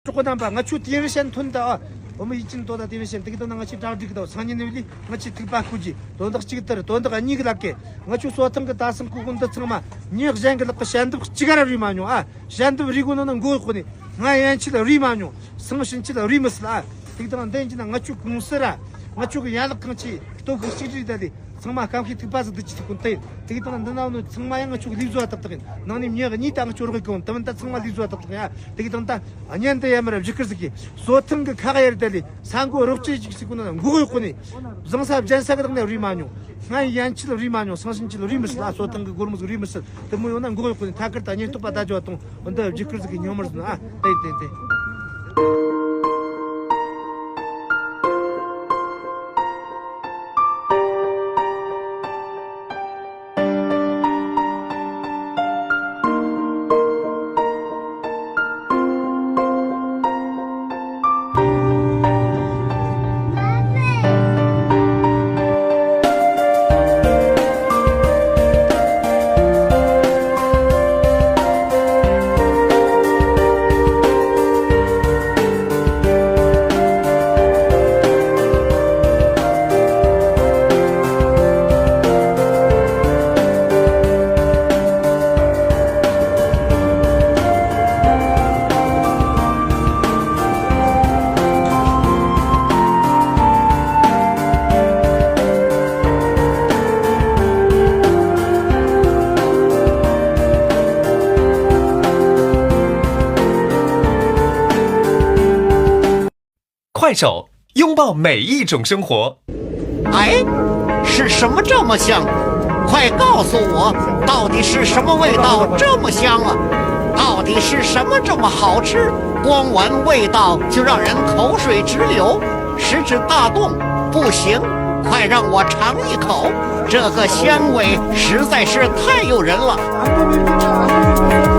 조금만 봐. 주 디르션 톤다. 어머 이진 도다 디르션 되기도 나가 집 잘 되기도 상인들이 같이 들바꾸지. 돈도 지기더라. 돈도 아니게 할게. 주 소통 그 다슴 구군도 정말 니역 장글 그 샨도 지가라 리마뇨. 샨도 리고는 고고니. 나 연치다 리마뇨. 성신치다 리머스라. 되기도 안 된지나 주 공스라. 주 야락 같이 또 그시리다디. 정말 감기 특파서 듣지 군대 되게 또 나오는 정말 양가 쪽 리조 왔다더니 너님 니가 니 땅 쪽으로 가고 또 정말 리조 왔다더니 되게 또다 아니한테 야마라 지크스기 소통 그 가가야 될리 상고 어렵지 지구는 고고요코니 정사 전사가들 우리 마뇨 나이 양치 우리 마뇨 성신치 우리 무슨 소통 그 고르무스 우리 무슨 또 요난 고고요코니 다 그랬다 아니 또 받아 줘도 언더 지크스기 녀머스 네 快手，拥抱每一种生活。哎，是什么这么香？快告诉我，到底是什么味道这么香啊？到底是什么这么好吃？光闻味道就让人口水直流，食指大动。不行，快让我尝一口，这个香味实在是太诱人了。